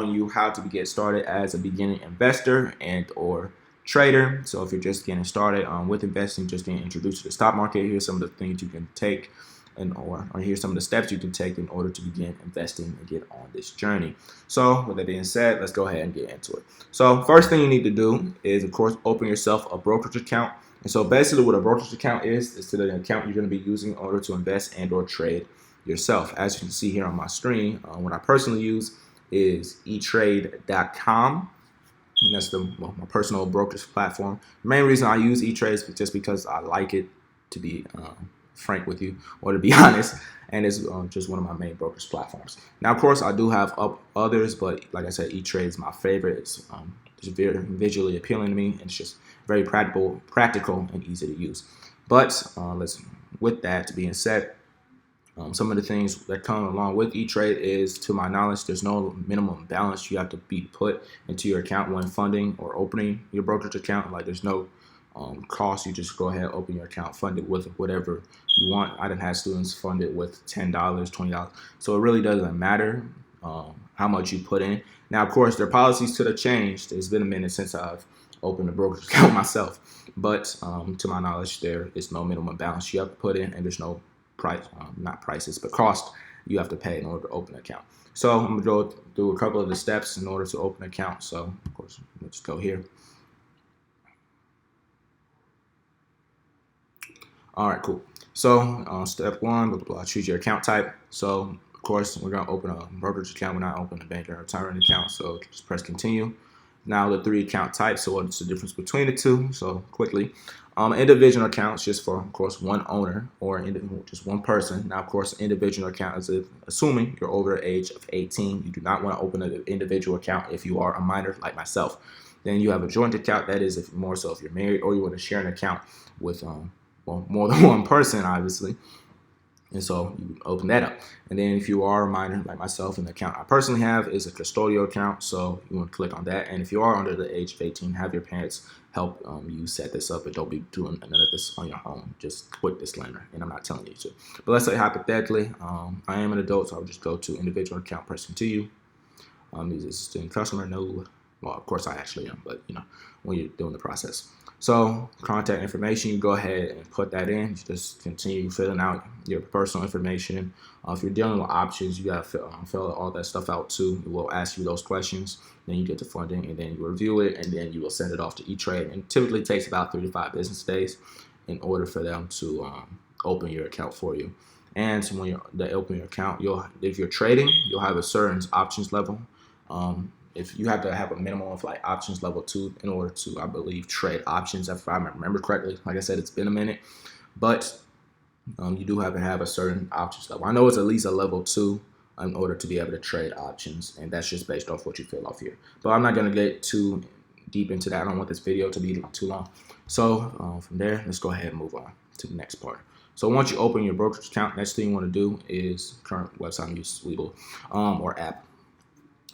showing you how to get started as a beginning investor and or trader. So if you're just getting started with investing, just getting introduced to the stock market, here's some of the things you can take or here's some of the steps you can take in order to begin investing and get on this journey. So with that being said, let's go ahead and get into it. So first thing you need to do is, of course, open yourself a brokerage account. And so basically what a brokerage account is to the account you're going to be using in order to invest and or trade yourself. As you can see here on my screen, what I personally use is etrade.com. And that's my personal brokerage platform. The main reason I use eTrade is just because I like it, to be frank with you, or to be honest, and it's just one of my main brokerage platforms. Now, of course, I do have others, but like I said, eTrade is my favorite. It's very visually appealing to me, and it's just very practical and easy to use. But with that being said, some of the things that come along with eTrade is, to my knowledge, there's no minimum balance you have to be put into your account when funding or opening your brokerage account. Like, there's no cost. You just go ahead, open your account, fund it with whatever you want. I done had students fund it with $10, $20. So it really doesn't matter how much you put in. Now, of course, their policies could have changed. It's been a minute since I've opened a brokerage account myself. But to my knowledge, there is no minimum balance you have to put in, and there's no cost you have to pay in order to open an account. So I'm going to go through a couple of the steps in order to open an account. So, of course, let's go here. All right, cool. So step one, blah, blah, blah, choose your account type. So, of course, we're going to open a brokerage account. We're not opening a bank or retirement account. So just press continue. Now the 3 account types. So what's the difference between the two? So quickly, individual accounts just for, of course, one owner or just one person. Now, of course, individual account is assuming you're over the age of 18. You do not want to open an individual account if you are a minor like myself. Then you have a joint account. That is more so if you're married or you want to share an account with more than one person, obviously. And so you open that up. And then if you are a minor like myself, and the account I personally have is a custodial account, so you want to click on that. And if you are under the age of 18, have your parents help you set this up, and don't be doing none of this on your own. Just quick disclaimer, and I'm not telling you to. But let's say hypothetically, I am an adult, so I'll just go to individual account, press continue. Is a student customer? No. Well, of course I actually am, but when you're doing the process. So contact information, you go ahead and put that in. You just continue filling out your personal information. If you're dealing with options, you got to fill all that stuff out too. It will ask you those questions. Then you get the funding, and then you review it, and then you will send it off to eTrade. And it typically takes about 3 to 5 business days in order for them to open your account for you. And so when they open your account, if you're trading, you'll have a certain options level. If you have to have a minimum of like options level 2 in order to, I believe, trade options, if I remember correctly. Like I said, it's been a minute, but you do have to have a certain options level. I know it's at least a level 2 in order to be able to trade options, and that's just based off what you fill off here. But I'm not going to get too deep into that. I don't want this video to be too long. So from there, let's go ahead and move on to the next part. So once you open your brokerage account, next thing you want to do is current website use Webull or app.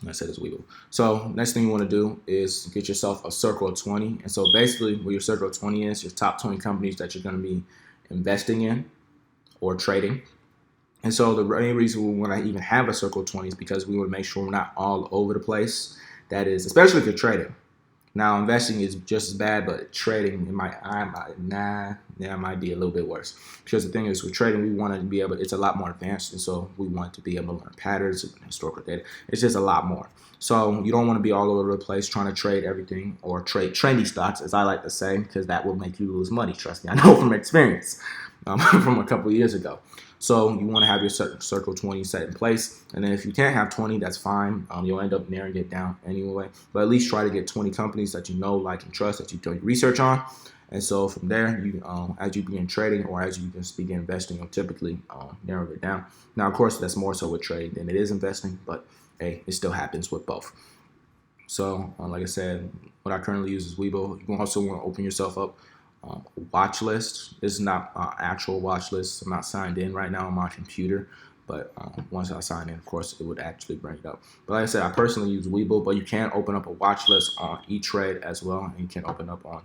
I said it's Webull. So next thing you want to do is get yourself a circle of 20. And so basically what your circle of 20 is, your top 20 companies that you're going to be investing in or trading. And so the main reason we want to even have a circle of 20 is because we want to make sure we're not all over the place. That is, especially if you're trading. Now, investing is just as bad, but trading, it might be a little bit worse. Because the thing is, with trading, we want to be able, it's a lot more advanced, and so we want to be able to learn patterns and historical data. It's just a lot more. So you don't want to be all over the place trying to trade everything or trade trendy stocks, as I like to say, because that will make you lose money. Trust me, I know from experience from a couple of years ago. So you want to have your circle 20 set in place. And then if you can't have 20, that's fine. You'll end up narrowing it down anyway. But at least try to get 20 companies that you know, like, and trust, that you do your research on. And so from there, you as you begin trading or as you just begin investing, you'll typically narrow it down. Now, of course, that's more so with trading than it is investing. But, hey, it still happens with both. So, like I said, what I currently use is Webull. You also want to open yourself up watch list. This is not actual watch list. I'm not signed in right now on my computer, but once I sign in, of course, it would actually bring it up. But like I said, I personally use Webull, but you can open up a watch list on eTrade as well, and you can open up on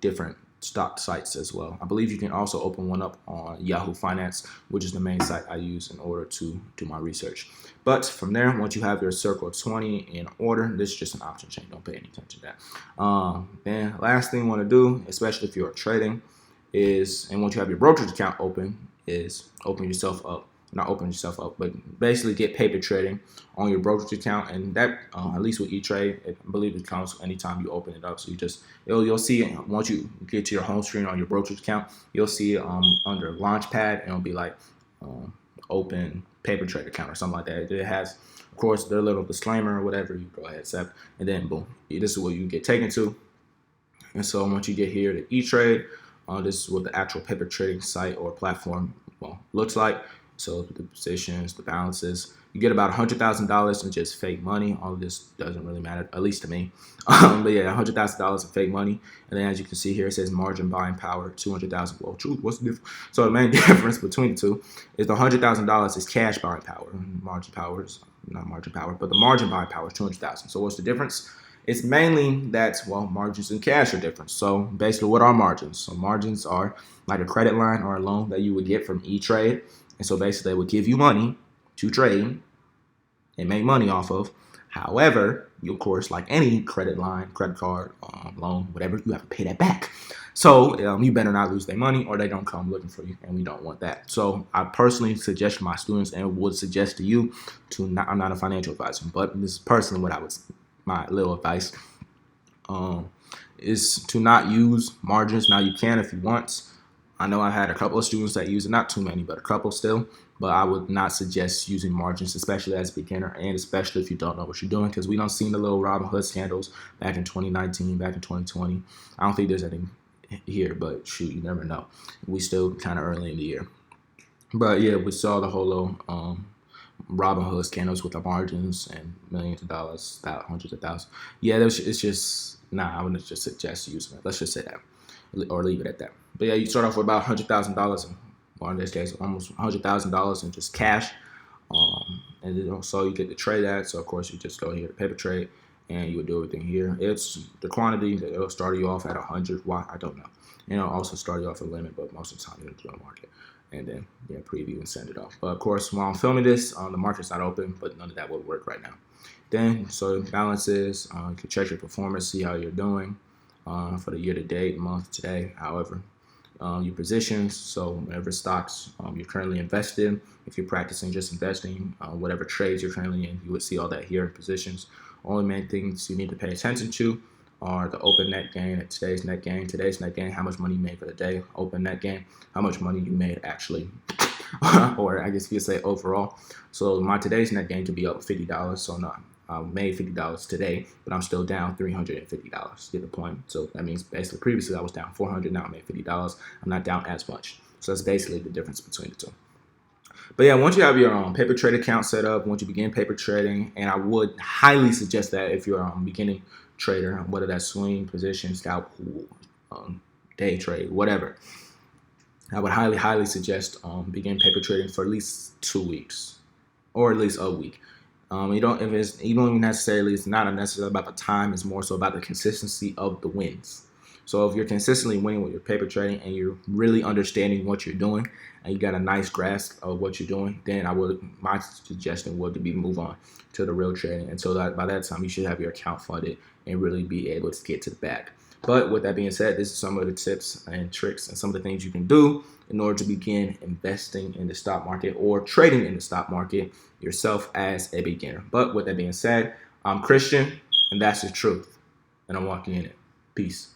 different stock sites as well. I believe you can also open one up on Yahoo Finance, which is the main site I use in order to do my research. But from there, once you have your circle of 20 in order, this is just an option chain. Don't pay any attention to that. Then last thing you want to do, especially if you're trading, is, and once you have your brokerage account open, is open yourself up. Not open yourself up, but basically get paper trading on your brokerage account, and that at least with E-Trade, I believe it counts anytime you open it up. So you just you'll see it once you get to your home screen on your brokerage account. You'll see it under Launchpad, and it'll be like open paper trade account or something like that. It has, of course, their little disclaimer or whatever. You go ahead, accept, and then boom, this is what you get taken to. And so once you get here to E-Trade, this is what the actual paper trading site or platform looks like. So the positions, the balances, you get about $100,000 in just fake money. All of this doesn't really matter, at least to me. But yeah, $100,000 in fake money. And then as you can see here, it says margin buying power, 200,000. Well, truth, what's the difference? So the main difference between the two is the $100,000 is cash buying power. Margin power is not margin power, but the margin buying power is 200,000. So what's the difference? It's mainly that, well, margins and cash are different. So basically, what are margins? So margins are like a credit line or a loan that you would get from E-Trade. And so basically, they would give you money to trade and make money off of. However, you, of course, like any credit line, credit card, loan, whatever, you have to pay that back. So you better not lose their money or they don't come looking for you, and we don't want that. So I personally suggest to my students and would suggest to you to not, I'm not a financial advisor, but this is personally what I would, my little advice is to not use margins. Now you can if you want. I know I had a couple of students that use it, not too many, but a couple still. But I would not suggest using margins, especially as a beginner, and especially if you don't know what you're doing, because we don't see the little Robinhood scandals back in 2019, back in 2020. I don't think there's any here, but shoot, you never know. We still kind of early in the year. But yeah, we saw the whole little Robinhood scandals with the margins and millions of dollars, hundreds of thousands. Yeah, it's just, I wouldn't just suggest using it. Let's just say that, or leave it at that. But yeah, you start off with about $100,000, or in this case, almost $100,000 in just cash. And then so you get to trade that. So of course, you just go here to paper trade, and you would do everything here. It's the quantity that it'll start you off at 100. Why? I don't know. Also start you off a limit, but most of the time you're into the market. And then preview and send it off. But of course, while I'm filming this, the market's not open, but none of that would work right now. Then, so balances, you can check your performance, see how you're doing for the year to date, month, today, however. Your positions, so whatever stocks you're currently invested in. If you're practicing just investing, whatever trades you're currently in, you would see all that here in positions. Only main things you need to pay attention to are the open net gain and today's net gain, how much money you made for the day, open net gain, how much money you made actually, or I guess you could say overall. So my today's net gain could be up $50, so no, I made $50 today, but I'm still down $350. Get the point? So that means basically previously I was down $400, now I made $50. I'm not down as much. So that's basically the difference between the two. But yeah, once you have your paper trade account set up, once you begin paper trading, and I would highly suggest that if you're a beginning trader, whether that's swing, position, scalp, day trade, whatever, I would highly suggest begin paper trading for at least 2 weeks, or at least a week. You don't even necessarily, it's not necessarily about the time, it's more so about the consistency of the wins. So if you're consistently winning with your paper trading and you're really understanding what you're doing and you got a nice grasp of what you're doing, then my suggestion would be move on to the real trading. And so that by that time you should have your account funded and really be able to get to the bag. But with that being said, this is some of the tips and tricks and some of the things you can do in order to begin investing in the stock market or trading in the stock market yourself as a beginner. But with that being said, I'm Christian, and that's the truth, and I'm walking in it. Peace.